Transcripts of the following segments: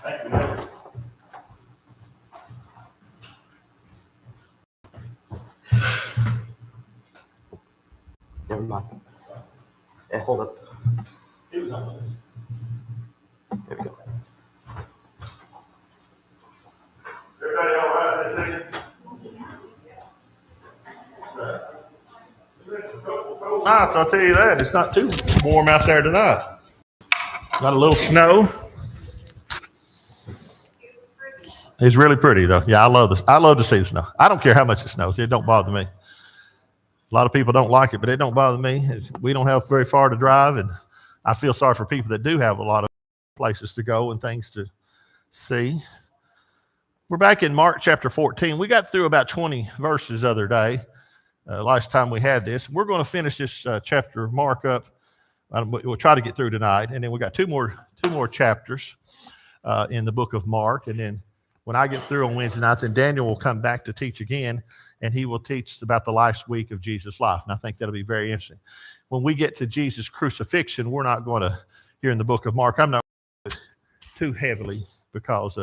Thank you. Never mind. Yeah, hold up. It was on the list. There we go. Everybody all right this evening? Nice, I'll tell you that. It's not too warm out there tonight. Got a little snow. It's really pretty though. Yeah, I love this. I love to see the snow. I don't care how much it snows. It don't bother me. A lot of people don't like it, but it don't bother me. We don't have very far to drive, and I feel sorry for people that do have a lot of places to go and things to see. We're back in Mark chapter 14. We got through about 20 verses the other day. Last time we had this. We're going to finish this chapter of Mark up. We'll try to get through tonight, and then we got two more chapters in the book of Mark, and then when I get through on Wednesday night, then Daniel will come back to teach again, and he will teach about the last week of Jesus' life, and I think that'll be very interesting. When we get to Jesus' crucifixion, we're not going to, here in the book of Mark, I'm not going to too heavily because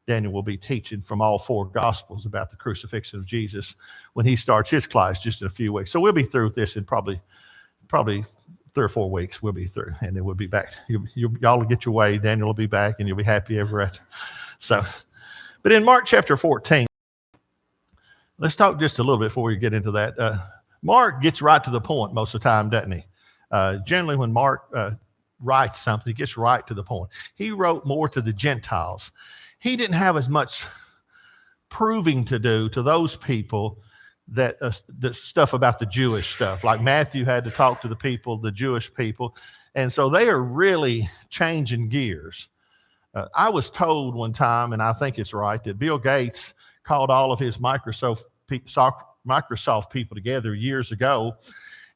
Daniel will be teaching from all four Gospels about the crucifixion of Jesus when he starts his class just in a few weeks. So we'll be through with this in probably 3 or 4 weeks. We'll be through, and then we'll be back. Y'all will get your way. Daniel will be back, and you'll be happy ever after. So, but in Mark chapter 14, let's talk just a little bit before we get into that. Mark gets right to the point most of the time, doesn't he? Generally, when Mark writes something, he gets right to the point. He wrote more to the Gentiles. He didn't have as much proving to do to those people that the stuff about the Jewish stuff. Like Matthew had to talk to the people, the Jewish people. And so they are really changing gears. I was told one time, and I think it's right, that Bill Gates called all of his Microsoft people together years ago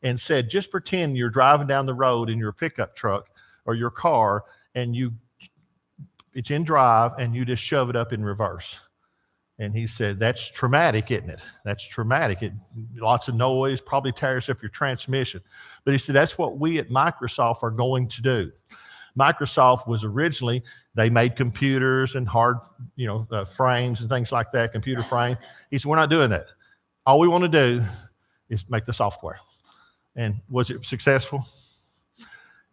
and said, just pretend you're driving down the road in your pickup truck or your car, and it's in drive, and you just shove it up in reverse. And he said, that's traumatic, isn't it? That's traumatic. Lots of noise, probably tears up your transmission. But he said, that's what we at Microsoft are going to do. Microsoft was originally, they made computers and hard, frames and things like that, computer frame. He said, we're not doing that. All we want to do is make the software. And was it successful?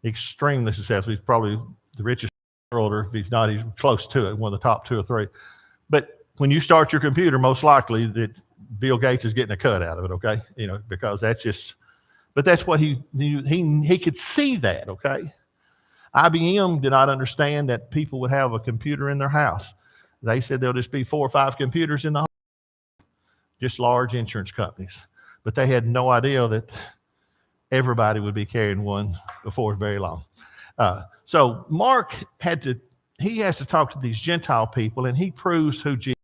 Extremely successful. He's probably the richest in the world, or if he's not, he's close to it, one of the top 2 or 3. But when you start your computer, most likely that Bill Gates is getting a cut out of it, okay? Because that's just, but that's what he could see that, okay? IBM did not understand that people would have a computer in their house. They said there'll just be 4 or 5 computers in the home, just large insurance companies. But they had no idea that everybody would be carrying one before very long. So Mark has to talk to these Gentile people, and he proves who Jesus is.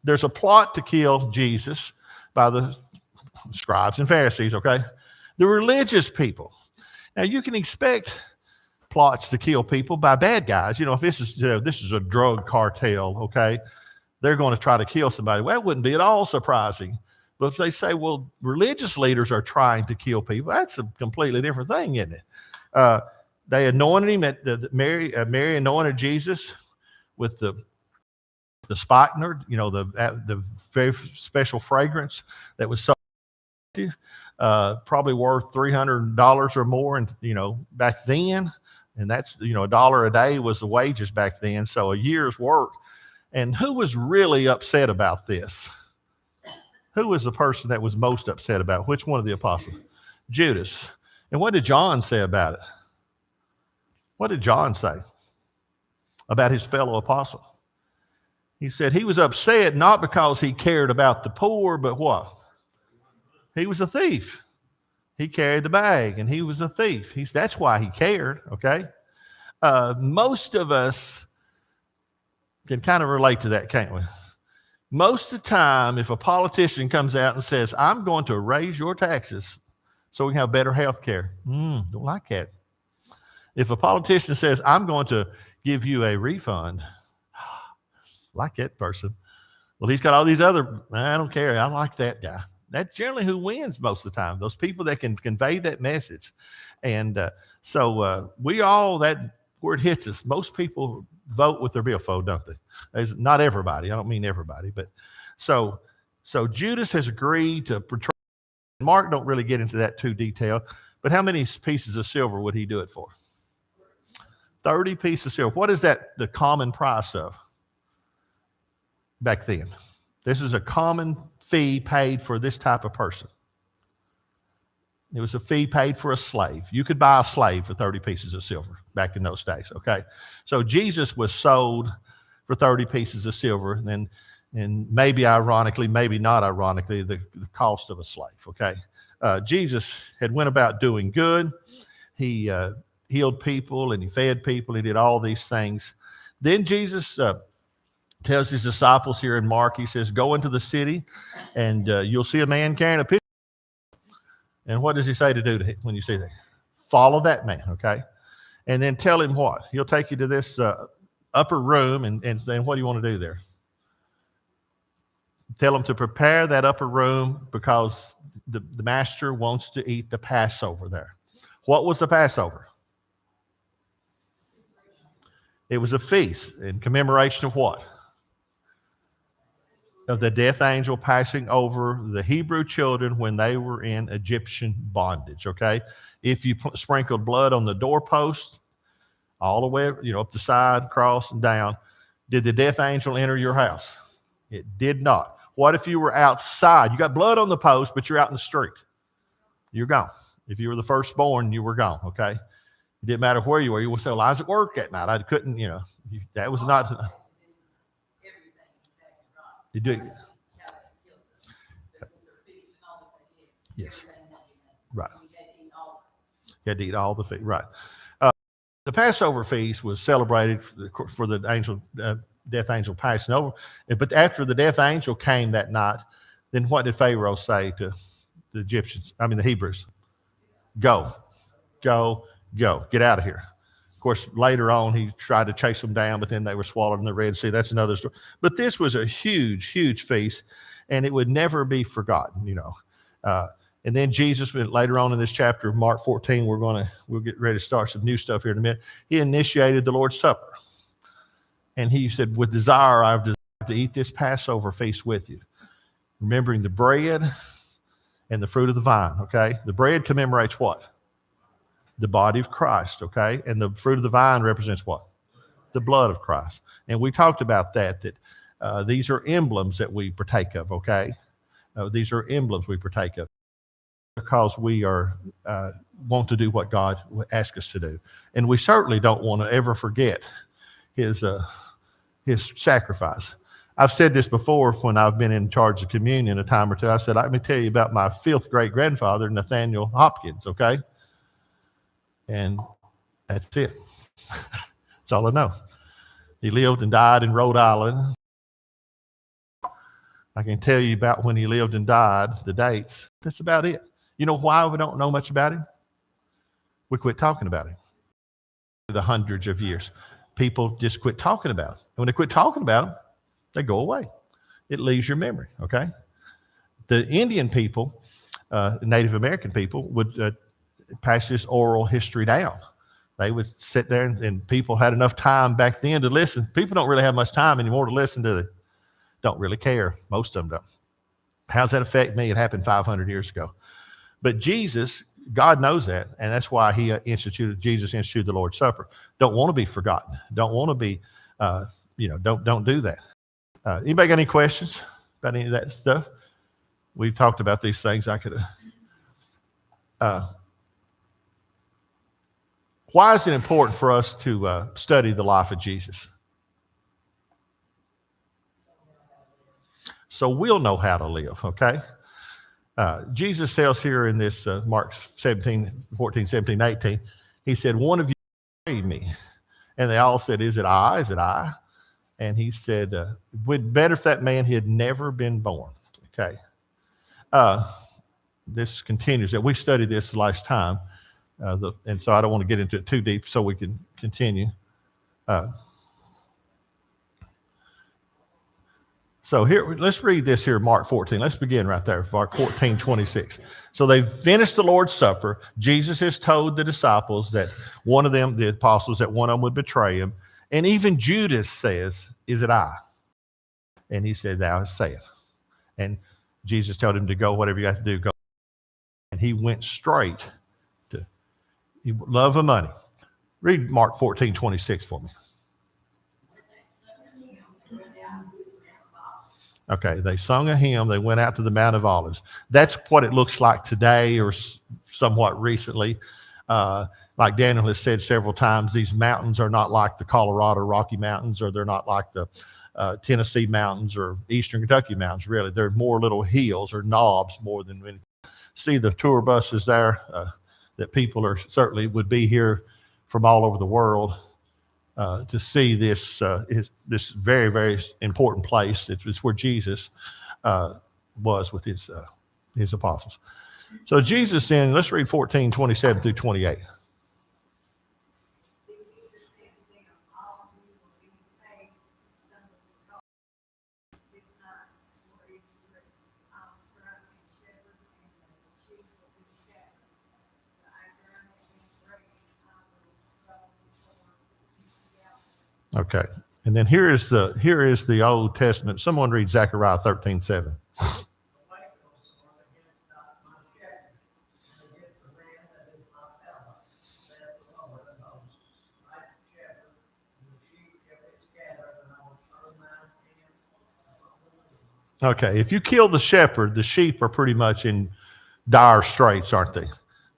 There's a plot to kill Jesus by the scribes and Pharisees, okay? The religious people. Now, you can expect plots to kill people by bad guys. If this is a drug cartel, okay, they're going to try to kill somebody. Well, that wouldn't be at all surprising. But if they say, well, religious leaders are trying to kill people, that's a completely different thing, isn't it? They anointed him Mary anointed Jesus with the spikenard, the very special fragrance that was so probably worth $300 or more, and back then, and that's $1 a day was the wages back then, so a year's work. And who was really upset about this? Who was the person that was most upset about it? Which one of the apostles? Judas. And what did John say about it? What did John say about his fellow apostle? He said he was upset not because he cared about the poor, but what? He was a thief. He carried the bag, and he was a thief. That's why he cared, okay? Most of us can kind of relate to that, can't we? Most of the time, if a politician comes out and says, I'm going to raise your taxes so we can have better health care, don't like that. If a politician says, I'm going to give you a refund, like that person. Well, he's got all these other, I don't care, I like that guy. That's generally who wins most of the time, those people that can convey that message. And so we all, that where it hits us. Most people vote with their billfold, don't they? Not everybody. I don't mean everybody, but so Judas has agreed to portray. Mark don't really get into that too detailed, but how many pieces of silver would he do it for? 30 pieces of silver. What is that the common price of back then? This is a common fee paid for this type of person. It was a fee paid for a slave. You could buy a slave for 30 pieces of silver back in those days, okay? So Jesus was sold for 30 pieces of silver, and maybe ironically, maybe not ironically, the cost of a slave, okay? Jesus had went about doing good. He healed people and he fed people. He did all these things. Then Jesus tells his disciples here in Mark, he says, go into the city and you'll see a man carrying a pitcher. And what does he say to do to him when you see that? Follow that man, okay? And then tell him what? He'll take you to this upper room, and then what do you want to do there? Tell him to prepare that upper room because the master wants to eat the Passover there. What was the Passover? It was a feast in commemoration of what? Of the death angel passing over the Hebrew children when they were in Egyptian bondage, okay? If you sprinkled blood on the doorpost, all the way, up the side, across, and down, did the death angel enter your house? It did not. What if you were outside? You got blood on the post, but you're out in the street. You're gone. If you were the firstborn, you were gone, okay? It didn't matter where you were. You would say, well, I was at work that night. I couldn't, that was not... You do. Yes. Right. You had to eat all the feast. Right. The Passover feast was celebrated for the angel, death angel passing over. But after the death angel came that night, then what did Pharaoh say to the the Hebrews? Go, go, go. Get out of here. Of course, later on, he tried to chase them down, but then they were swallowed in the Red Sea. That's another story. But this was a huge, huge feast, and it would never be forgotten, And then Jesus, later on in this chapter of Mark 14, we'll get ready to start some new stuff here in a minute. He initiated the Lord's Supper. And he said, with desire, I've desired to eat this Passover feast with you. Remembering the bread and the fruit of the vine, okay? The bread commemorates what? The body of Christ, okay? And the fruit of the vine represents what? The blood of Christ. And we talked about that these are emblems that we partake of, okay? These are emblems we partake of because we are want to do what God asks us to do. And we certainly don't want to ever forget his sacrifice. I've said this before when I've been in charge of communion a time or two. I said, let me tell you about my fifth great-grandfather, Nathaniel Hopkins, okay? And that's it. That's all I know. He lived and died in Rhode Island. I can tell you about when he lived and died, the dates. That's about it. You know why we don't know much about him? We quit talking about him. The hundreds of years. People just quit talking about him. And when they quit talking about him, they go away. It leaves your memory, okay? The Indian people, Native American people, would pass this oral history down. They would sit there and people had enough time back then to listen. People don't really have much time anymore to listen to don't really care. Most of them don't. How does that affect me? It happened 500 years ago. But Jesus, God knows that, and that's why Jesus instituted the Lord's Supper. Don't want to be forgotten. Don't want to be, don't do that. Anybody got any questions about any of that stuff? We've talked about these things. Why is it important for us to study the life of Jesus? So we'll know how to live, okay? Jesus tells here in this Mark 14, 17, 18, he said, one of you betrayed me. And they all said, is it I? Is it I? And he said, would better if that man had never been born. Okay. This continues. That we studied this last time. And so I don't want to get into it too deep so we can continue. So here, let's read this here, Mark 14. Let's begin right there, Mark 14:26. So they finished the Lord's Supper. Jesus has told the disciples that one of them, the apostles, that one of them would betray him. And even Judas says, "Is it I?" And he said, "Thou hast said." And Jesus told him to go, whatever you have to do, go. And he went straight to love of money. Read Mark 14:26 for me. Okay, they sung a hymn. They went out to the Mount of Olives. That's what it looks like today or somewhat recently. Like Daniel has said several times, these mountains are not like the Colorado Rocky Mountains, or they're not like the Tennessee Mountains or Eastern Kentucky Mountains, really. They're more little hills or knobs more than anything. See the tour buses there that people are certainly would be here from all over the world to see this this very, very important place. It's where Jesus was with his apostles. So Jesus then, let's read 14:27 through 28. Okay. And then here is the Old Testament. Someone read Zechariah 13:7. Okay, if you kill the shepherd, the sheep are pretty much in dire straits, aren't they?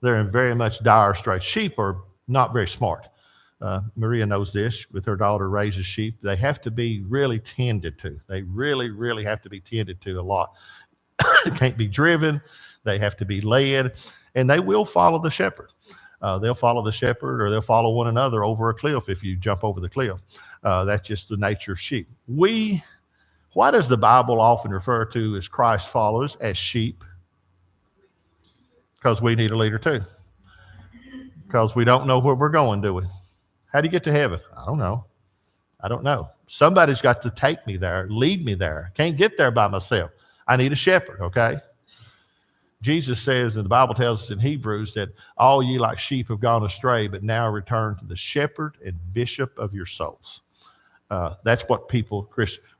They're in very much dire straits. Sheep are not very smart. Maria knows this with her daughter raises sheep. They have to be really tended to. They really, really have to be tended to a lot. They can't be driven. They have to be led, and they will follow the shepherd. They'll follow the shepherd, or they'll follow one another over a cliff if you jump over the cliff. That's just the nature of sheep. Why does the Bible often refer to as Christ followers as sheep? Because we need a leader too. Because we don't know where we're going, do we? How do you get to heaven? I don't know. Somebody's got to take me there, lead me there. Can't get there by myself. I need a shepherd, okay? Jesus says, and the Bible tells us in Hebrews, that all ye like sheep have gone astray, but now return to the shepherd and bishop of your souls. That's what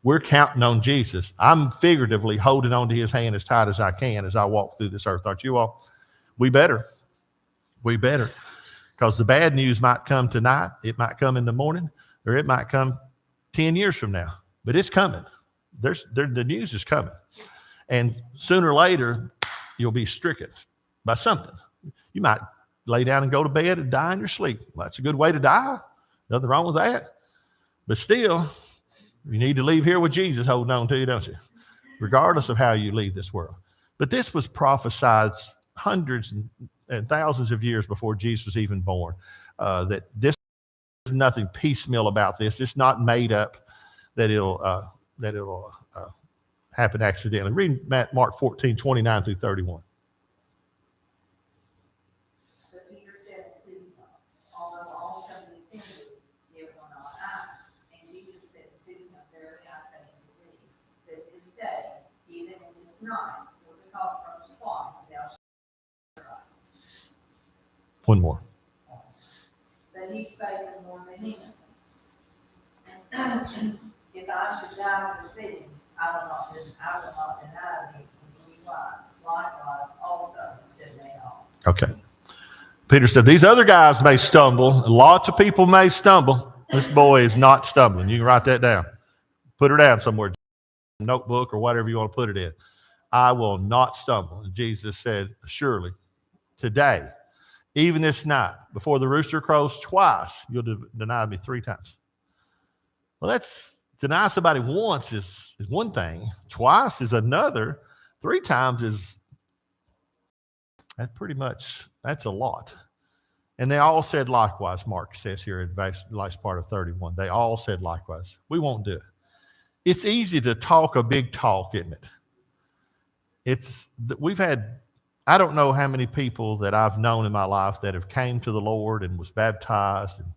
we're counting on Jesus. I'm figuratively holding on to his hand as tight as I can as I walk through this earth. Aren't you all? We better. Because the bad news might come tonight. It might come in the morning, or it might come 10 years from now. But it's coming. The news is coming. And sooner or later, you'll be stricken by something. You might lay down and go to bed and die in your sleep. Well, that's a good way to die. Nothing wrong with that. But still, you need to leave here with Jesus holding on to you, don't you? Regardless of how you leave this world. But this was prophesied hundreds and thousands of years before Jesus was even born. That there's nothing piecemeal about this. It's not made up that it'll happen accidentally. Read Mark 14:29 through 31. So Peter said to him, although all shall be offended, yet will not I. And Jesus said to him, verily I say unto thee, that this day, even in this night, before the cock crows twice, thou shalt rise. One more. But he spake no more vehemently. If I should die with thee, I will not deny thee in any wise. Likewise also, said they all. Okay. Peter said, these other guys may stumble. Lots of people may stumble. This boy is not stumbling. You can write that down. Put her down somewhere, notebook or whatever you want to put it in. I will not stumble. And Jesus said, surely, today, even this night, before the rooster crows twice, you'll deny me 3 times. Well, that's deny somebody once is one thing. Twice is another. 3 times that's a lot. And they all said likewise, Mark says here in the last part of 31. They all said likewise. We won't do it. It's easy to talk a big talk, isn't it? We've had, I don't know how many people that I've known in my life that have came to the Lord and was baptized and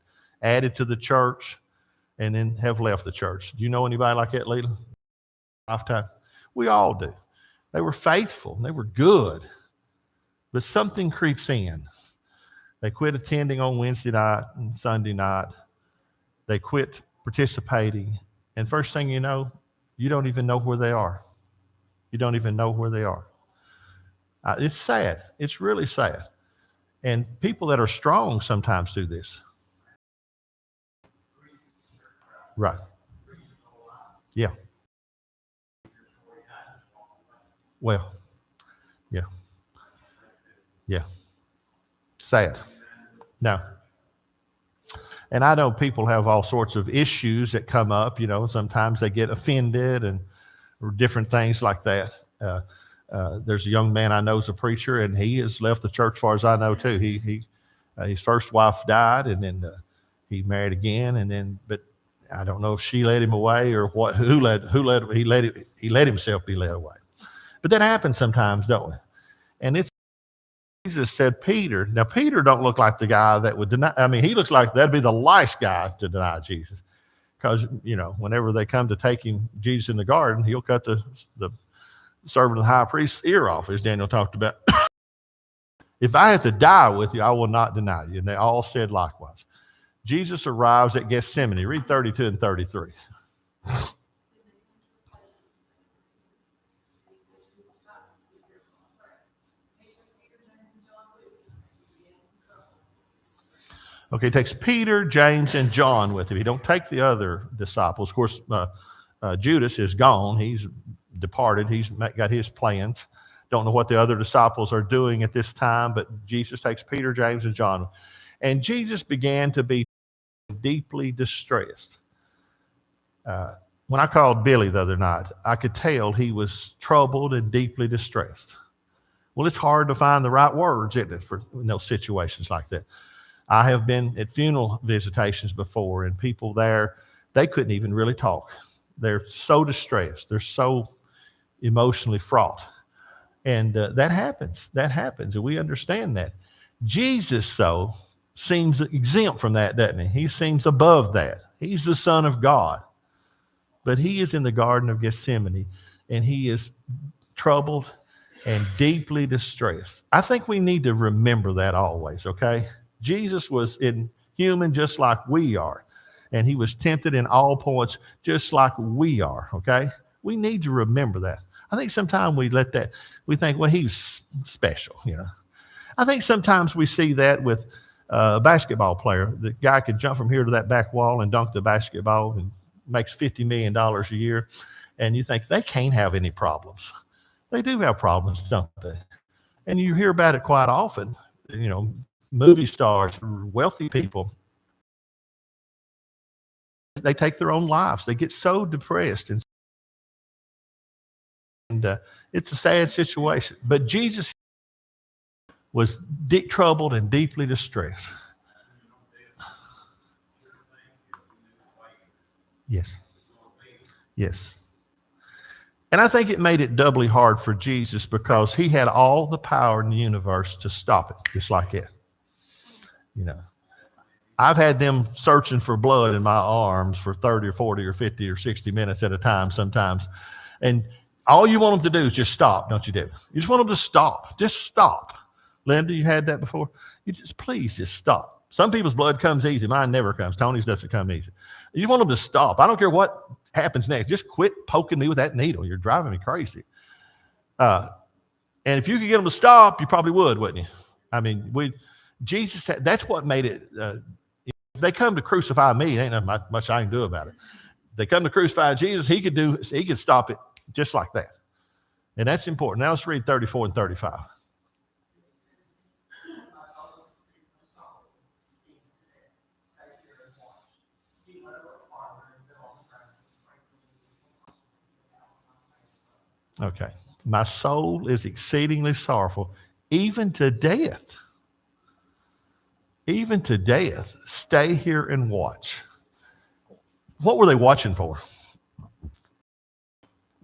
added to the church and then have left the church. Do you know anybody like that, Leila? lifetime? We all do. They were faithful. They were good. But something creeps in. They quit attending on Wednesday night and Sunday night. They quit participating. And first thing you know, you don't even know where they are. You don't even know where they are. It's sad. It's really sad. And people that are strong sometimes do this. Right. Yeah. Well, yeah. Yeah. Sad. No. And I know people have all sorts of issues that come up. Sometimes they get offended and or different things like that. There's a young man I know is a preacher, and he has left the church, as far as I know, too. His first wife died, and then he married again, but I don't know if she led him away or what. He let himself be led away. But that happens sometimes, don't it? And Jesus said Peter. Now, Peter don't look like the guy that would deny. I mean, he looks like that'd be the last guy to deny Jesus. Because, whenever they come to take Jesus in the garden, he'll cut the servant of the high priest's ear off, as Daniel talked about. If I have to die with you, I will not deny you. And they all said likewise. Jesus arrives at Gethsemane. Read 32 and 33. Okay, he takes Peter, James, and John with him. He don't take the other disciples. Of course, Judas is gone. He's departed. He's got his plans. Don't know what the other disciples are doing at this time, but Jesus takes Peter, James, and John. And Jesus began to be deeply distressed. When I called Billy the other night, I could tell he was troubled and deeply distressed. Well, it's hard to find the right words, isn't it, in those situations like that. I have been at funeral visitations before, and people there, they couldn't even really talk. They're so distressed. They're so emotionally fraught. And that happens. That happens, and we understand that. Jesus, though, seems exempt from that, doesn't he? He seems above that. He's the Son of God. But he is in the Garden of Gethsemane, and he is troubled and deeply distressed. I think we need to remember that always, okay? Jesus was human just like we are, and he was tempted in all points just like we are, okay? We need to remember that. I think sometimes we think, well, he's special, I think sometimes we see that with a basketball player. The guy could jump from here to that back wall and dunk the basketball and makes $50 million a year, and you think they can't have any problems. They do have problems, don't they? And you hear about it quite often, movie stars, wealthy people, they take their own lives. They get so depressed, and it's a sad situation. But Jesus was troubled and deeply distressed. Yes. Yes. And I think it made it doubly hard for Jesus because he had all the power in the universe to stop it, just like it. I've had them searching for blood in my arms for 30 or 40 or 50 or 60 minutes at a time sometimes. And all you want them to do is just stop, don't you, David? You just want them to stop. Just stop. Linda, you had that before? Please just stop. Some people's blood comes easy. Mine never comes. Tony's doesn't come easy. You want them to stop. I don't care what happens next. Just quit poking me with that needle. You're driving me crazy. And if you could get them to stop, you probably would, wouldn't you? I mean, that's what made it. If they come to crucify me, ain't nothing much I can do about it. If they come to crucify Jesus, he could stop it just like that. And that's important. Now let's read 34 and 35. Okay. My soul is exceedingly sorrowful, even to death. Even to death. Stay here and watch. What were they watching for?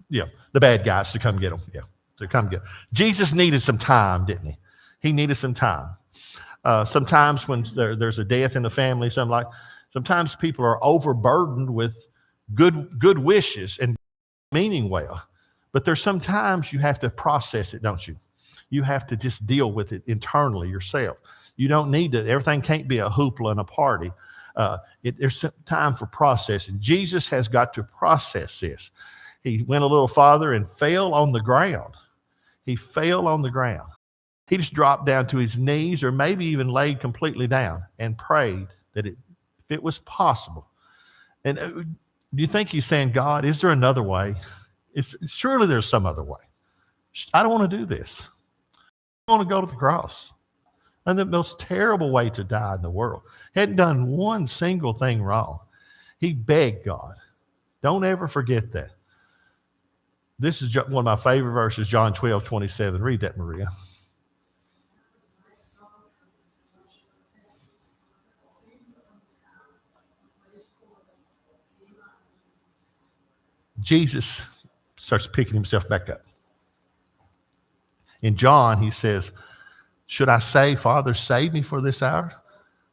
Yeah, the bad guys to come get them. Yeah, to come get them. Jesus needed some time, didn't he? He needed some time. Sometimes when there's a death in the family, sometimes people are overburdened with good wishes and meaning well. But there's sometimes you have to process it, don't you? You have to just deal with it internally yourself. You don't need to, everything can't be a hoopla and a party. There's some time for processing. Jesus has got to process this. He went a little farther and fell on the ground. He fell on the ground. He just dropped down to his knees or maybe even laid completely down and prayed that if it was possible. And do you think he's saying, God, is there another way? Surely there's some other way. I don't want to do this. I want to go to the cross. And the most terrible way to die in the world. Hadn't done one single thing wrong. He begged God. Don't ever forget that. This is one of my favorite verses, John 12:27. Read that, Maria. Jesus starts picking himself back up. In John, he says, should I say, Father, save me for this hour?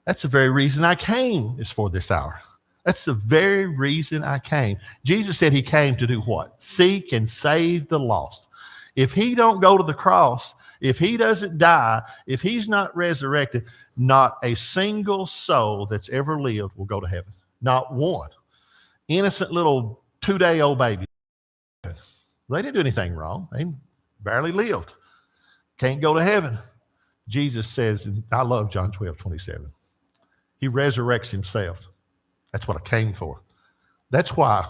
That's the very reason I came, is for this hour. That's the very reason I came. Jesus said he came to do what? Seek and save the lost. If he don't go to the cross, if he doesn't die, if he's not resurrected, not a single soul that's ever lived will go to heaven. Not one. Innocent little 2-day-old baby. They didn't do anything wrong. They barely lived. Can't go to heaven. Jesus says, and I love John 12:27. He resurrects himself. That's what I came for. That's why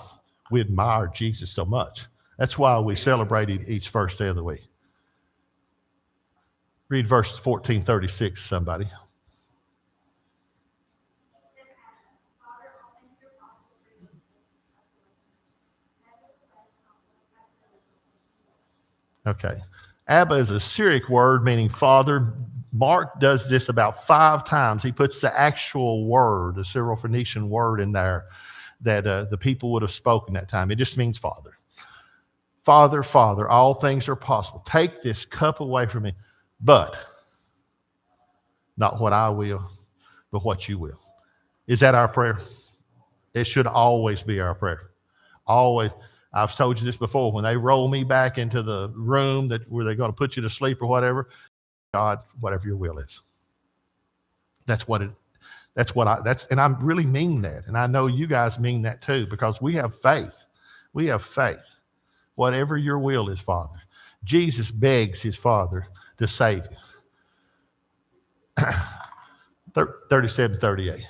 we admire Jesus so much. That's why we celebrate him each first day of the week. Read verse 14:36, somebody. Okay. Abba is a Syriac word meaning father. Mark does this about 5 times. He puts the actual word, the Syro-Phoenician word in there that the people would have spoken that time. It just means father. Father, Father, all things are possible. Take this cup away from me, but not what I will, but what you will. Is that our prayer? It should always be our prayer. Always. I've told you this before. When they roll me back into the room where they're going to put you to sleep or whatever, God, whatever your will is. And I really mean that. And I know you guys mean that too, because we have faith. We have faith. Whatever your will is, Father. Jesus begs his Father to save him. 37:38.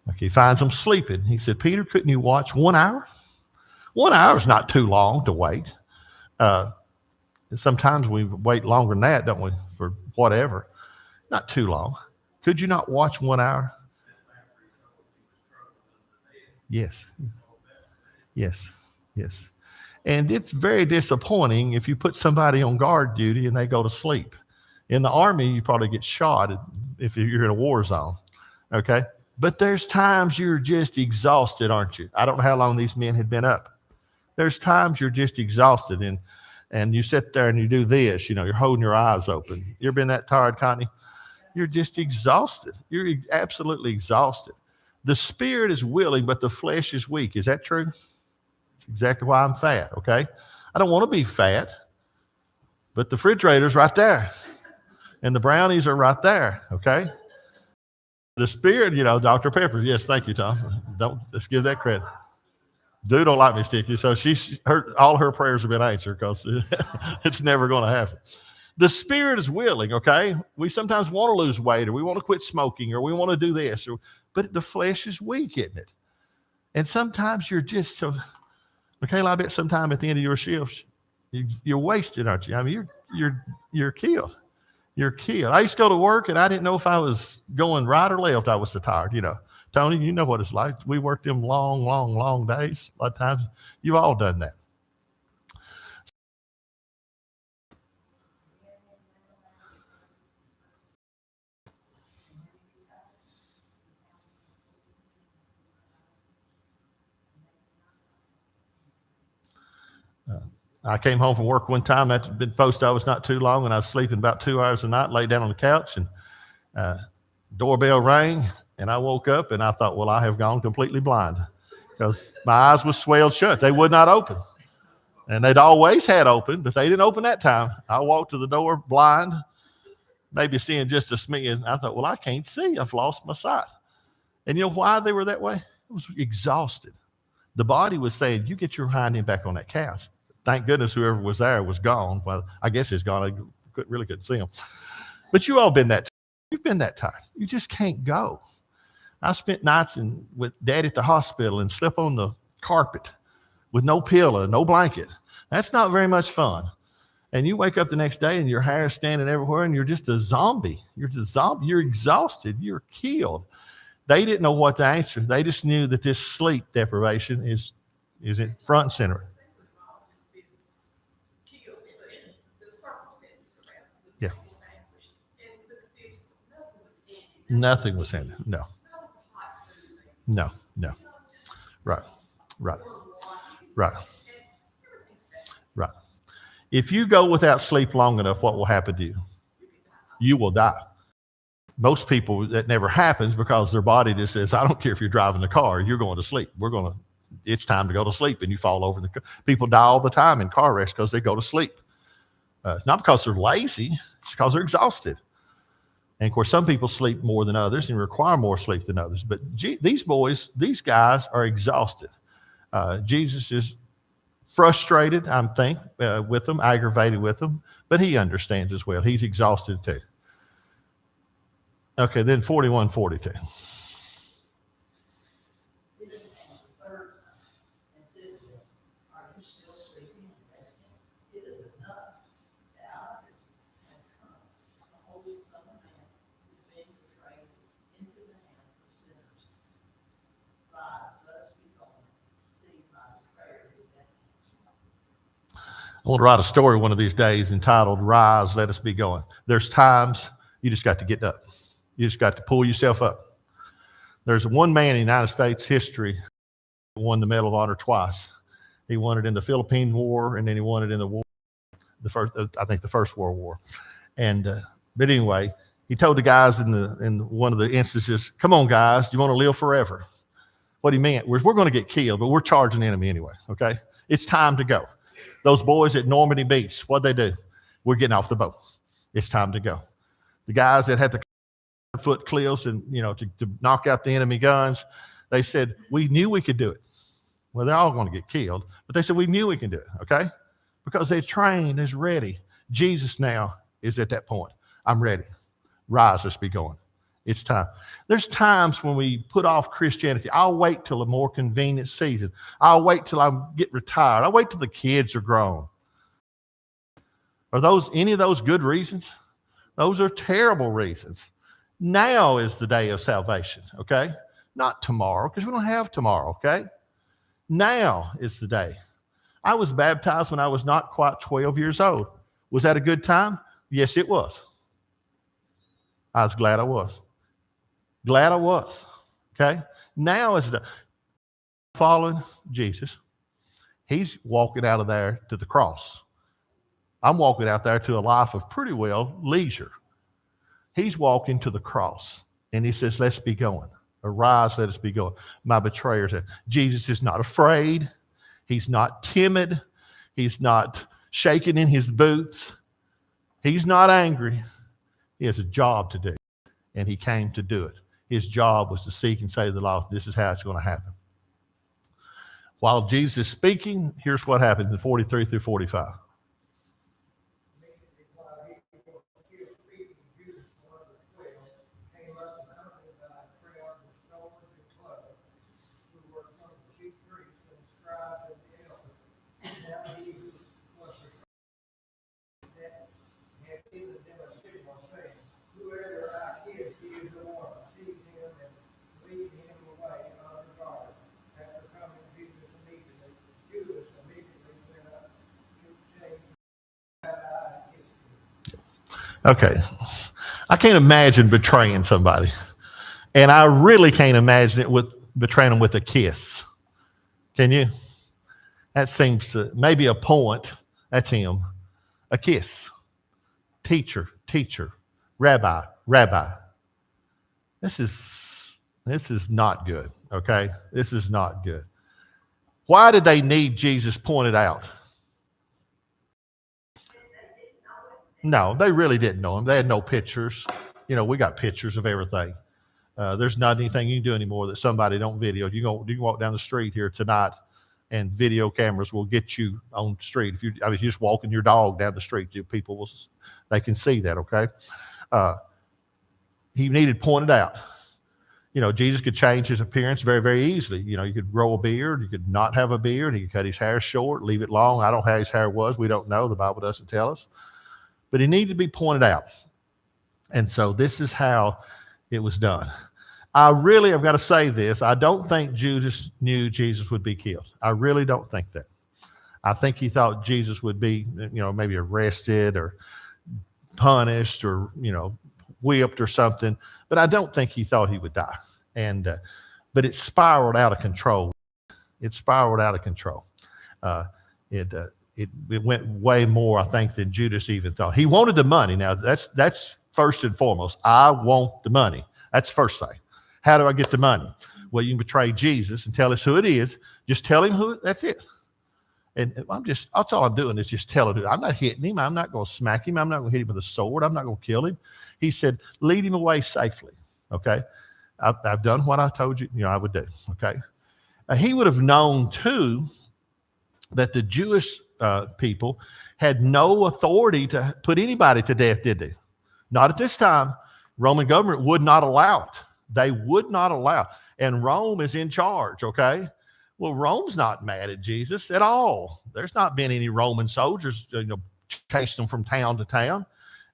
Okay, he finds them sleeping. He said, Peter, couldn't you watch 1 hour? 1 hour is not too long to wait. Sometimes we wait longer than that, don't we, for whatever. Not too long. Could you not watch 1 hour? Yes. Yes. Yes. And it's very disappointing if you put somebody on guard duty and they go to sleep. In the Army, you probably get shot if you're in a war zone. Okay? But there's times you're just exhausted, aren't you? I don't know how long these men had been up. There's times you're just exhausted and you sit there and you do this, you're holding your eyes open. You ever been that tired, Connie? You're just exhausted. You're absolutely exhausted. The spirit is willing, but the flesh is weak. Is that true? That's exactly why I'm fat, okay? I don't want to be fat, but the refrigerator's right there. And the brownies are right there, okay? The spirit, Dr. Pepper. Yes, thank you, Tom. Let's give that credit. Dude don't like me, Sticky. So all her prayers have been answered because it's never going to happen. The spirit is willing, okay? We sometimes want to lose weight or we want to quit smoking or we want to do this, but the flesh is weak, isn't it? And sometimes you're just so, Michaela, I bet sometime at the end of your shift, you're wasted, aren't you? I mean, you're killed. You're killed. I used to go to work and I didn't know if I was going right or left. I was so tired, Tony, you know what it's like. We worked them long, long, long days. A lot of times, you've all done that. I came home from work one time after been post office not too long, and I was sleeping about 2 hours a night, laid down on the couch, and doorbell rang, and I woke up, and I thought, well, I have gone completely blind because my eyes were swelled shut. They would not open. And they'd always had open, but they didn't open that time. I walked to the door blind, maybe seeing just a smidgen. I thought, well, I can't see. I've lost my sight. And you know why they were that way? It was exhausted. The body was saying, you get your hind end back on that couch. Thank goodness whoever was there was gone. Well, I guess he's gone. I really couldn't see him. But you all been that tired. You've been that tired. You just can't go. I spent nights with Dad at the hospital and slept on the carpet with no pillow, no blanket. That's not very much fun. And you wake up the next day and your hair is standing everywhere and you're just a zombie. You're just a zombie. You're exhausted. You're killed. They didn't know what to answer. They just knew that this sleep deprivation is in front and center. Yeah. Nothing was in it. No. No. Right. If you go without sleep long enough, what will happen to you? You will die. Most people, that never happens because their body just says, I don't care if you're driving the car, you're going to sleep. It's time to go to sleep, and you fall over. People die all the time in car wrecks because they go to sleep. Not because they're lazy, it's because they're exhausted. And of course, some people sleep more than others and require more sleep than others. But these guys are exhausted. Jesus is frustrated, I think, with them, aggravated with them, but he understands as well. He's exhausted too. Okay, then 41:42. I want to write a story one of these days entitled, Rise, Let Us Be Going. There's times you just got to get up. You just got to pull yourself up. There's one man in the United States history who won the Medal of Honor twice. He won it in the Philippine War, and then he won it in the First World War. But anyway, he told the guys in one of the instances, come on, guys, do you want to live forever? What he meant was, we're going to get killed, but we're charging the enemy anyway, okay? It's time to go. Those boys at Normandy Beach, what'd they do? We're getting off the boat. It's time to go. The guys that had the foot cliffs and, to knock out the enemy guns, they said, we knew we could do it. Well, they're all going to get killed, but they said, we knew we can do it, okay? Because they're trained, they're ready. Jesus now is at that point. I'm ready. Rise, let's be going. It's time. There's times when we put off Christianity. I'll wait till a more convenient season. I'll wait till I get retired. I'll wait till the kids are grown. Are any of those good reasons? Those are terrible reasons. Now is the day of salvation, okay? Not tomorrow, because we don't have tomorrow, okay? Now is the day. I was baptized when I was not quite 12 years old. Was that a good time? Yes, it was. I was glad I was. Glad I was, okay? Now is the following Jesus. He's walking out of there to the cross. I'm walking out there to a life of pretty well leisure. He's walking to the cross, and he says, let's be going. Arise, let us be going. My betrayer said, Jesus is not afraid. He's not timid. He's not shaking in his boots. He's not angry. He has a job to do, and he came to do it. His job was to seek and save the lost. This is how it's going to happen. While Jesus is speaking, here's what happens in 43 through 45. Okay, I can't imagine betraying somebody. And I really can't imagine it with betraying them with a kiss. Can you? That seems to maybe a point, That's him. A kiss. Teacher, teacher. Rabbi, rabbi. This is not good, okay? This is not good. Why did they need Jesus pointed out? No, they really didn't know him. They had no pictures. You know, we got pictures of everything. There's not anything you can do anymore that somebody don't video. You can walk down the street here tonight, and video cameras will get you on the street. If you're just walking your dog down the street, they can see that. Okay, he needed pointed out. You know, Jesus could change his appearance very, very easily. You know, you could grow a beard, you could not have a beard, he could cut his hair short, leave it long. I don't know how his hair was. We don't know. The Bible doesn't tell us. But he needed to be pointed out. And so this is how it was done. I've got to say this. I don't think Judas knew Jesus would be killed. I really don't think that. I think he thought Jesus would be, maybe arrested or punished or, whipped or something. But I don't think he thought he would die. But it spiraled out of control. It spiraled out of control. It went way more, I think, than Judas even thought. He wanted the money. Now, that's first and foremost. I want the money. That's the first thing. How do I get the money? Well, you can betray Jesus and tell us who it is. Just tell him who. That's it. And that's all I'm doing is just telling him. I'm not hitting him. I'm not going to smack him. I'm not going to hit him with a sword. I'm not going to kill him. He said, lead him away safely. Okay. I've done what I told you, I would do. Okay. He would have known too that the Jewish people had no authority to put anybody to death, did they? Not at this time. Roman government would not allow it. They would not allow. And Rome is in charge, okay? Well, Rome's not mad at Jesus at all. There's not been any Roman soldiers, chasing them from town to town.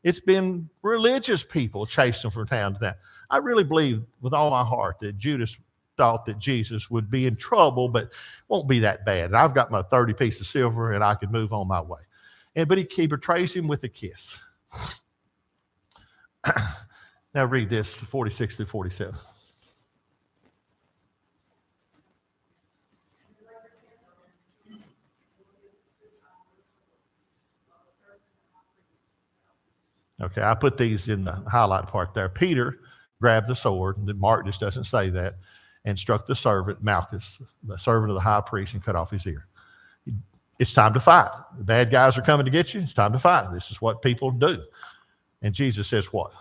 It's been religious people chasing them from town to town. I really believe with all my heart that Judas thought that Jesus would be in trouble, but won't be that bad. And I've got my 30 pieces of silver and I could move on my way. But he betrays him with a kiss. Now read this, 46 through 47. Okay, I put these in the highlight part there. Peter grabbed the sword, Mark just doesn't say that, and struck the servant, Malchus, the servant of the high priest, and cut off his ear. It's time to fight. The bad guys are coming to get you. It's time to fight. This is what people do. And Jesus says what?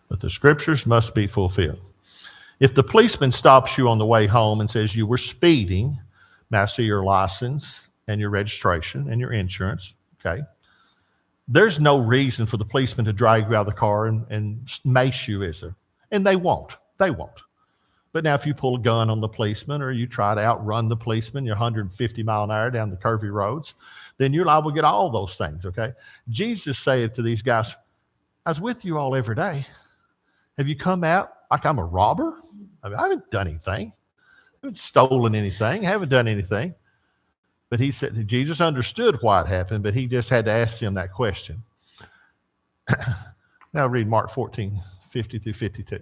But the scriptures must be fulfilled. If the policeman stops you on the way home and says you were speeding, may I see your license and your registration and your insurance, okay? There's no reason for the policeman to drag you out of the car and mace you, is there? And they won't. They won't. But now if you pull a gun on the policeman or you try to outrun the policeman, you're 150 mile an hour down the curvy roads, then you're liable to get all those things, okay? Jesus said to these guys, I was with you all every day. Have you come out like I'm a robber? I haven't done anything. I haven't stolen anything. I haven't done anything. But he said, Jesus understood why it happened, but he just had to ask him that question. Now read Mark 14, 50 through 52.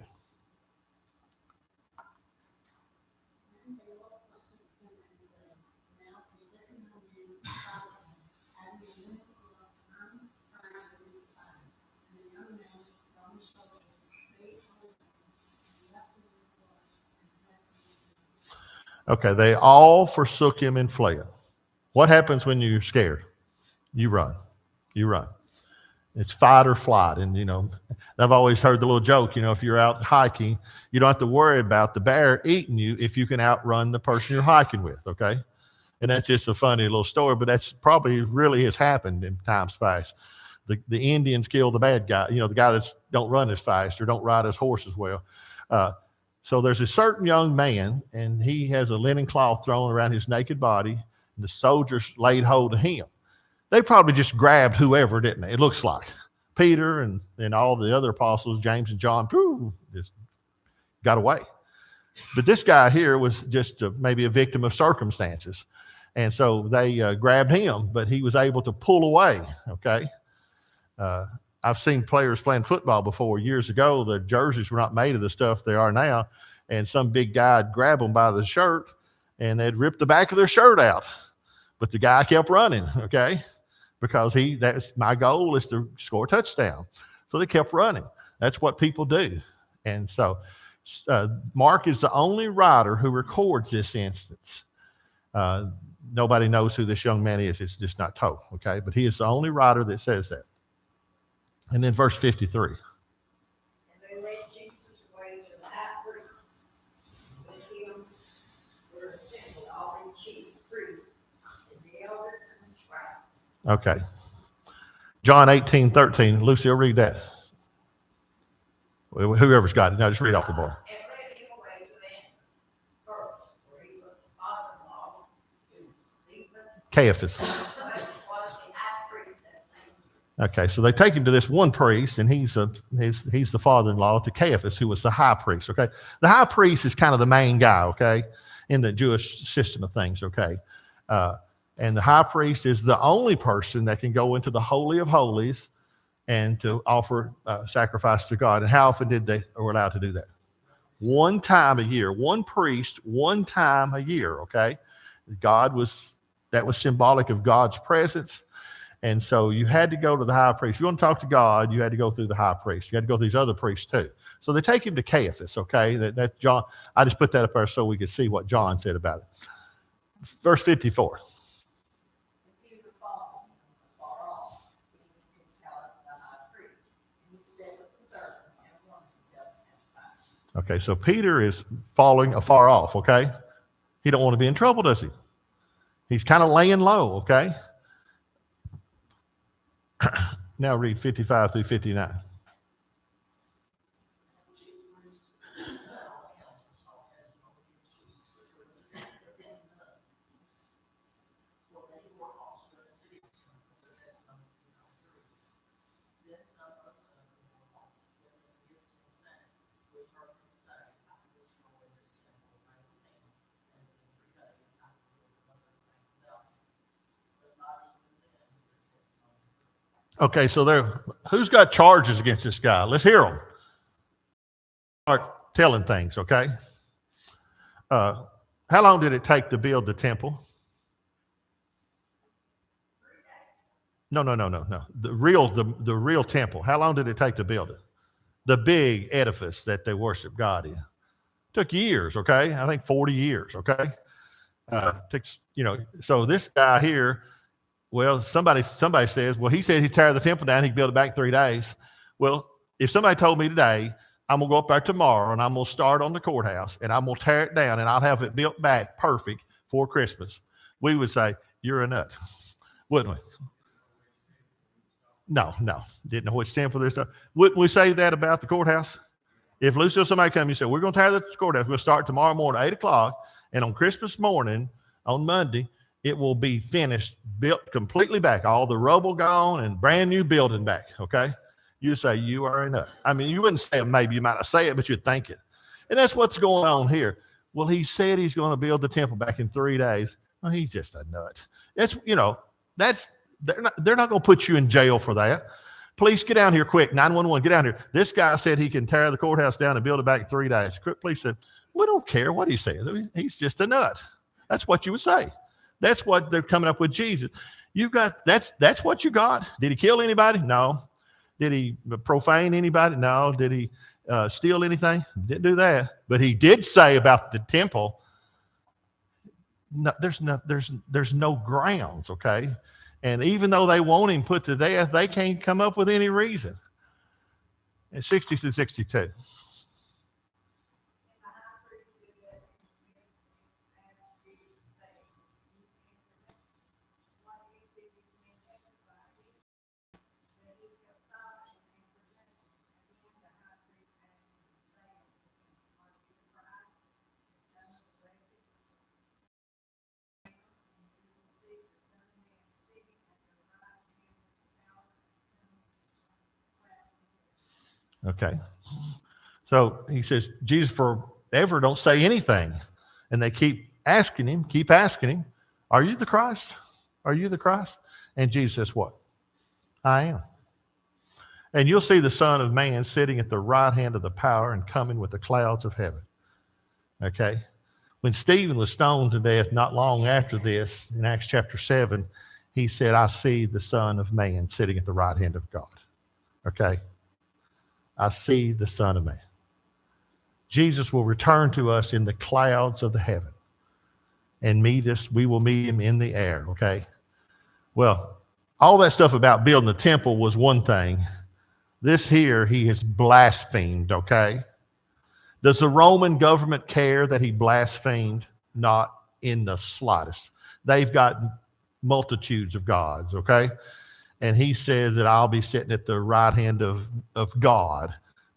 Okay, they all forsook him and fled. What happens when you're scared? You run. You run. It's fight or flight. And, I've always heard the little joke, if you're out hiking, you don't have to worry about the bear eating you if you can outrun the person you're hiking with, okay? And that's just a funny little story, but that's probably really has happened in times past. The Indians kill the bad guy, the guy that don't run as fast or don't ride his horse as well. So there's a certain young man, and he has a linen cloth thrown around his naked body, and the soldiers laid hold of him. They probably just grabbed whoever, didn't they? It looks like. Peter and all the other apostles, James and John, just got away. But this guy here was just maybe a victim of circumstances. And so they grabbed him, but he was able to pull away, okay? I've seen players playing football before. Years ago, the jerseys were not made of the stuff they are now, and some big guy would grab them by the shirt, and they'd rip the back of their shirt out. But the guy kept running, okay? Because that's my goal is to score a touchdown. So they kept running. That's what people do. And so Mark is the only writer who records this instance. Nobody knows who this young man is. It's just not told, okay? But he is the only writer that says that. And then verse 53. And they led Jesus away to the high priest. With him were assembled all the chief priests and the elders and the scribes. Okay. John 18:13. Lucy, will read that. Whoever's got it. No, just read off the board. And led him away to Annas first, where he was the father-in-law to Stephen, Caiaphas. which was the high priest that same year. Okay, so they take him to this one priest, and he's the father-in-law to Caiaphas, who was the high priest. Okay, the high priest is kind of the main guy. Okay, in the Jewish system of things. Okay, and the high priest is the only person that can go into the Holy of Holies and to offer sacrifice to God. And how often were allowed to do that? One time a year. One priest, one time a year. Okay, that was symbolic of God's presence. And so you had to go to the high priest. If you want to talk to God, you had to go through the high priest. You had to go through these other priests too. So they take him to Caiaphas, okay? That's John. I just put that up there so we could see what John said about it. Verse 54. And Peter followed him afar off, came into the palace of the high priest, and he sat with the servants and warmed himself at the fire. Okay, so Peter is following afar off, okay? He don't want to be in trouble, does he? He's kind of laying low, okay? Now read 55 through 59. Okay, so who's got charges against this guy? Let's hear them. Start telling things, okay? How long did it take to build the temple? No. The real temple. How long did it take to build it? The big edifice that they worship God in. Took years, okay? I think 40 years, okay? So this guy here, well, somebody says, well, he said he'd tear the temple down, he'd build it back in 3 days. Well, if somebody told me today, I'm going to go up there tomorrow and I'm going to start on the courthouse and I'm going to tear it down and I'll have it built back perfect for Christmas, we would say, you're a nut, wouldn't we? No. Didn't know which temple this stuff. Wouldn't we say that about the courthouse? If Lucy or somebody come and said, we're going to tear the courthouse, we'll start tomorrow morning at 8 o'clock, and on Christmas morning, on Monday, it will be finished, built completely back, all the rubble gone and brand new building back, okay? You say, you are a nut. I mean, you wouldn't say it, maybe you might not say it, but you'd think it. And that's what's going on here. Well, he said he's going to build the temple back in 3 days. Well, he's just a nut. They're not going to put you in jail for that. Police, get down here quick. 911, get down here. This guy said he can tear the courthouse down and build it back in 3 days. Police said, we don't care what he says. He's just a nut. That's what you would say. That's what they're coming up with Jesus. That's what you got. Did he kill anybody? No. Did he profane anybody? No. Did he steal anything? Didn't do that. But he did say about the temple, no, there's no grounds, okay? And even though they want him put to death, they can't come up with any reason. It's 60 to 62. Okay. So he says, Jesus, forever don't say anything. And they keep asking him. Are you the Christ? Are you the Christ? And Jesus says, what? I am. And you'll see the Son of Man sitting at the right hand of the power and coming with the clouds of heaven. Okay? When Stephen was stoned to death not long after this, in Acts chapter 7, he said, I see the Son of Man sitting at the right hand of God. Okay? I see the Son of Man. Jesus will return to us in the clouds of the heaven and meet us. We will meet him in the air. Okay? Well, all that stuff about building the temple was one thing. This here, he has blasphemed, okay? Does the Roman government care that he blasphemed? Not in the slightest. They've got multitudes of gods, okay? And he says that I'll be sitting at the right hand of God.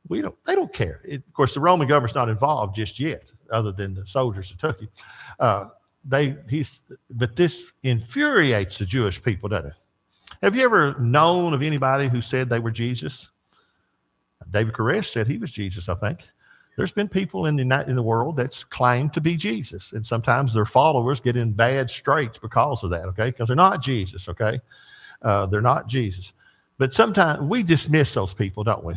They don't care. Of course, the Roman government's not involved just yet, other than the soldiers that took him. But this infuriates the Jewish people, doesn't it? Have you ever known of anybody who said they were Jesus? David Koresh said he was Jesus, I think. There's been people in the world that's claimed to be Jesus, and sometimes their followers get in bad straits because of that, okay? Because they're not Jesus, okay? They're not Jesus. But sometimes we dismiss those people, don't we?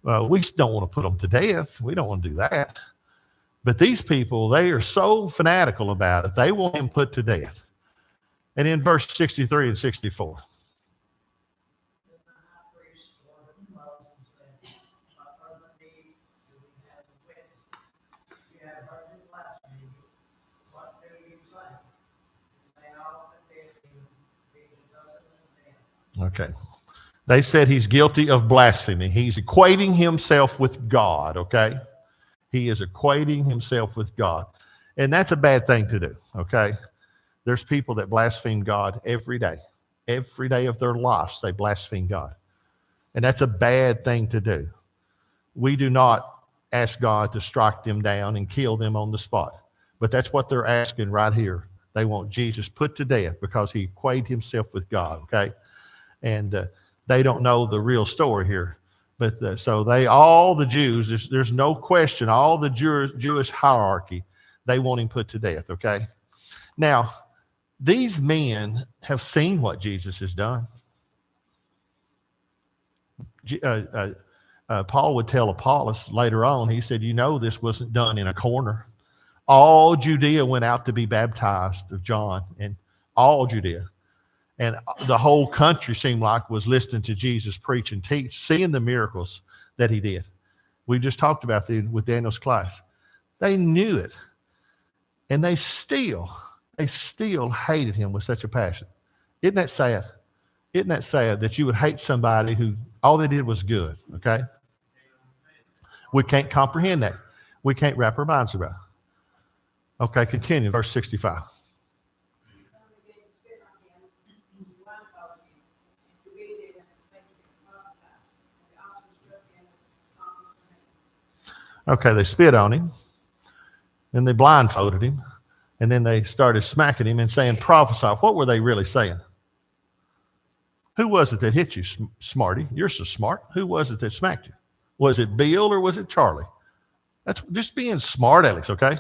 We don't want to put them to death. We don't want to do that. But these people, they are so fanatical about it, they want him put to death. And in verse 63 and 64. Okay. They said he's guilty of blasphemy. He's equating himself with God, okay? He is equating himself with God. And that's a bad thing to do, okay? There's people that blaspheme God every day. Every day of their lives, they blaspheme God. And that's a bad thing to do. We do not ask God to strike them down and kill them on the spot. But that's what they're asking right here. They want Jesus put to death because he equated himself with God, okay? And they don't know the real story here. But so all the Jews, there's no question, all the Jewish hierarchy, they want him put to death, okay? Now, these men have seen what Jesus has done. Paul would tell Apollos later on, he said, this wasn't done in a corner. All Judea went out to be baptized of John, and all Judea. And the whole country seemed like was listening to Jesus preach and teach, seeing the miracles that he did. We just talked about that with Daniel's class. They knew it. And they still hated him with such a passion. Isn't that sad? Isn't that sad that you would hate somebody who all they did was good, okay? We can't comprehend that. We can't wrap our minds around it. Okay, continue, verse 65. Okay, they spit on him, and they blindfolded him, and then they started smacking him and saying, prophesy. What were they really saying? Who was it that hit you, smarty? You're so smart. Who was it that smacked you? Was it Bill or was it Charlie? That's just being smart, Alex, okay?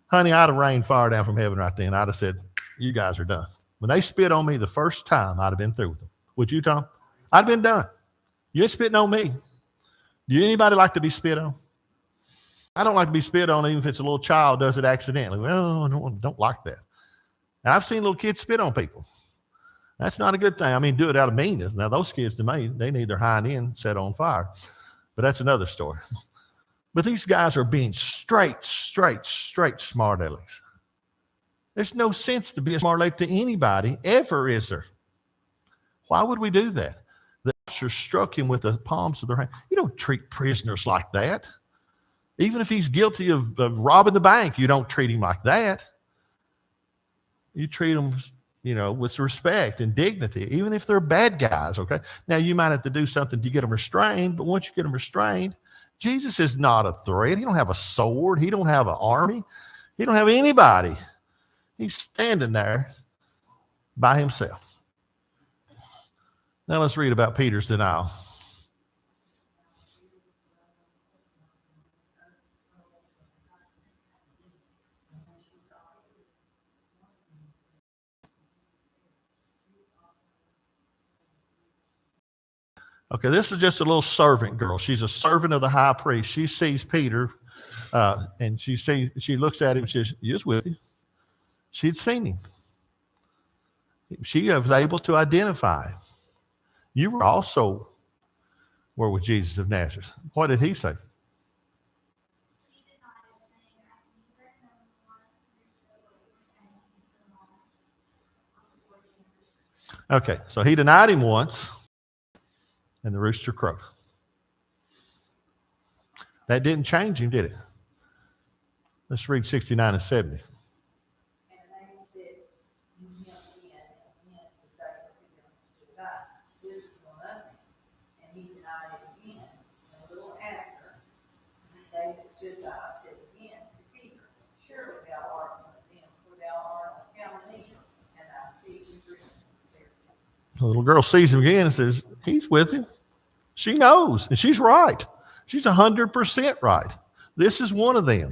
Honey, I'd have rained fire down from heaven right then. I'd have said, you guys are done. When they spit on me the first time, I'd have been through with them. Would you, Tom? I'd have been done. You ain't spitting on me. Do anybody like to be spit on? I don't like to be spit on, even if it's a little child does it accidentally. Well, I don't like that. And I've seen little kids spit on people. That's not a good thing. I mean, do it out of meanness. Now, those kids, to me, they need their hind end set on fire. But that's another story. But these guys are being straight smart alecks. There's no sense to be a smart aleck to anybody, ever, is there? Why would we do that? The officer struck him with the palms of their hand. You don't treat prisoners like that. Even if he's guilty of robbing the bank, you don't treat him like that. You treat them, with respect and dignity, even if they're bad guys, okay? Now, you might have to do something to get them restrained, but once you get them restrained, Jesus is not a threat. He don't have a sword. He don't have an army. He don't have anybody. He's standing there by himself. Now, let's read about Peter's denial. Okay, this is just a little servant girl. She's a servant of the high priest. She sees Peter, and she looks at him and says, "He is with you." She'd seen him. She was able to identify. You were with Jesus of Nazareth. What did he say? Okay, so he denied him once, and the rooster crowed. That didn't change him, did it? Let's read 69 and 70. And the man said, "You him again and again to say unto them that stood by, this is one of them. And he denied it again. And a little after, they that stood by said again to Peter, surely thou art one of them, for thou art a Galilean, and thy speech is written there." The little girl sees him again and says, "He's with you." She knows, and she's right. She's 100% right. This is one of them.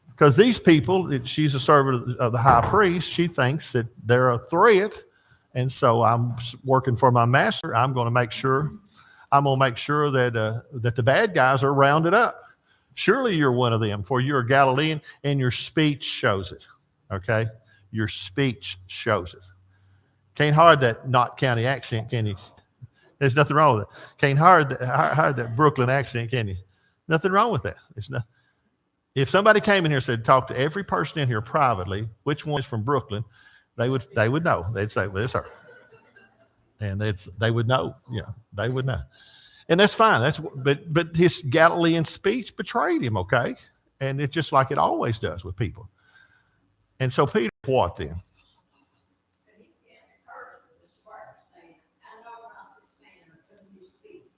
Because these people, she's a servant of the high priest, she thinks that they're a threat, and so I'm working for my master. I'm going to make sure that that the bad guys are rounded up. Surely you're one of them, for you're a Galilean, and your speech shows it. Okay, your speech shows it. Can't hide that Knott County accent, can you? There's nothing wrong with it. Can't hide that Brooklyn accent, can you? Nothing wrong with that. It's not. If somebody came in here and said, talk to every person in here privately, which one is from Brooklyn, they would know. They'd say, well, it's her. And they would know. They would know. And that's fine. But his Galilean speech betrayed him, okay? And it's just like it always does with people. And so Peter, what then? And he began to curse the squire, saying, I know not this man of whom you speak.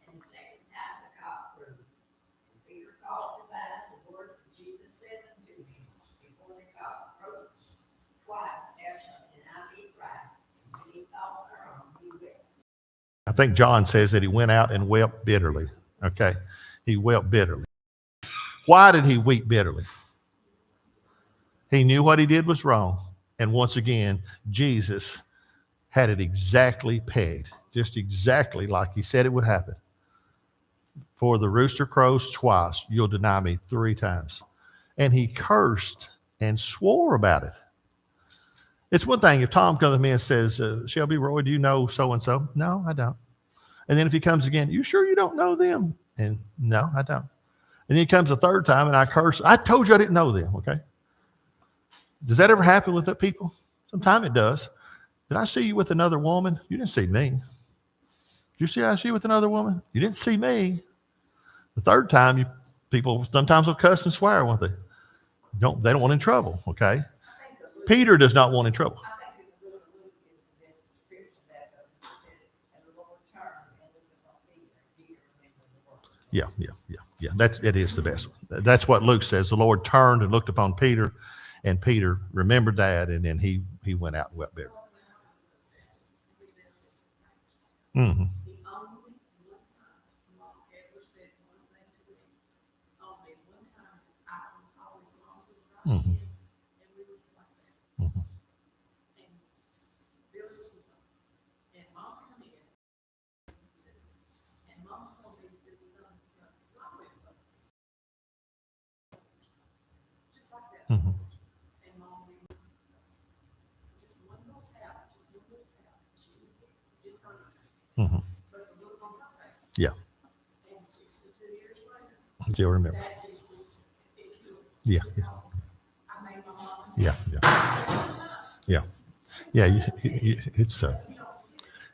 And the second time the cock crew. And Peter called to mind the word that Jesus said unto him before the cock crowed twice, thou shalt deny me thrice. And he thought thereon, he wept. I think John says that he went out and wept bitterly. Okay? He wept bitterly. Why did he weep bitterly? He knew what he did was wrong. And once again, Jesus had it exactly pegged, just exactly like he said it would happen. For the rooster crows twice, you'll deny me 3 times. And he cursed and swore about it. It's one thing if Tom comes to me and says, Shelby, Roy, do you know so-and-so? No, I don't. And then if he comes again, you sure you don't know them? And no, I don't. And then he comes a third time and I curse. I told you I didn't know them, okay? Does that ever happen with the people? Sometimes it does. Did I see you with another woman? You didn't see me. Did you see I see you with another woman? You didn't see me. The third time, people sometimes will cuss and swear, won't they? They don't want in trouble, okay? Peter does not want in trouble. I think the book of Luke is the best description of that. It says, and the Lord turned and looked upon Peter, and Peter remembered the word. Yeah. It is the best. That's what Luke says. The Lord turned and looked upon Peter, and Peter remembered that, and then he went out and wept bitterly. Mm-hmm. The only one time Mom ever said one thing to me, only one time I was always lost in the right. Mm-hmm. And we were just like that. Mm-hmm. And Billy was with them. And Mom come in. And Mom told me to do something. I always loved it. Just like that. Mm-hmm. And Mom gave us just one little tap, She did her. Mm-hmm. But the look on her face. Yeah. And 62 years later, Do you remember? that is, it kills me. Yeah. I made my mom. Yeah.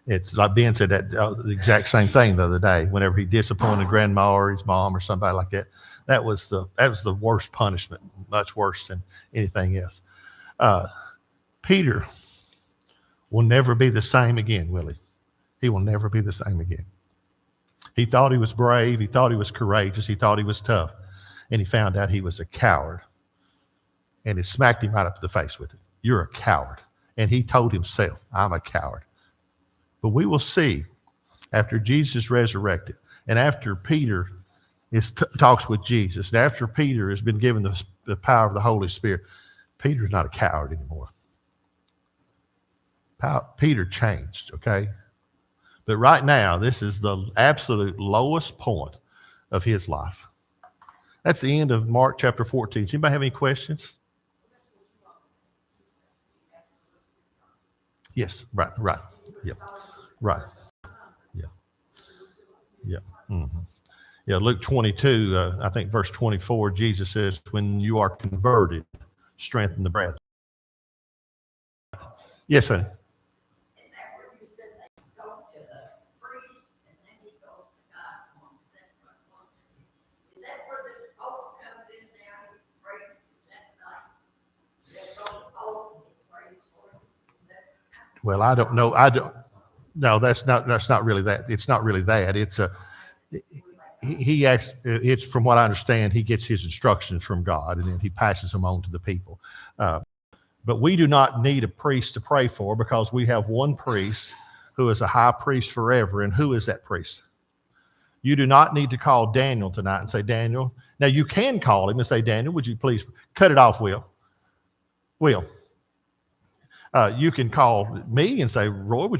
It's like Ben said that the exact same thing the other day. Whenever he disappointed grandma or his mom or somebody like that, that was the worst punishment, much worse than anything else. Peter will never be the same again, will he? He will never be the same again. He thought he was brave. He thought he was courageous. He thought he was tough. And he found out he was a coward. And it smacked him right up to the face with it. You're a coward. And he told himself, I'm a coward. But we will see after Jesus resurrected and after Peter talks with Jesus, and after Peter has been given the power of the Holy Spirit, Peter's not a coward anymore. Peter changed, okay? But right now, this is the absolute lowest point of his life. That's the end of Mark chapter 14. Does anybody have any questions? Yes, right. Yeah, right. Yeah, yeah. Mm-hmm. Yeah, Luke 22, I think verse 24, Jesus says, when you are converted, strengthen the brethren. Yes, honey. And that where you said they go to the priest and then he goes to God on that one. Is that where this oath comes in now? He prays that night. That goes oath and he prays for him. Well, I don't know. No, that's not really that. It's not really that. It's he acts. It's from what I understand, he gets his instructions from God and then he passes them on to the people. But we do not need a priest to pray for because we have one priest who is a high priest forever. And who is that priest? You do not need to call Daniel tonight and say, Daniel. Now you can call him and say, Daniel, would you please cut it off, Will? Will. You can call me and say, Roy, would you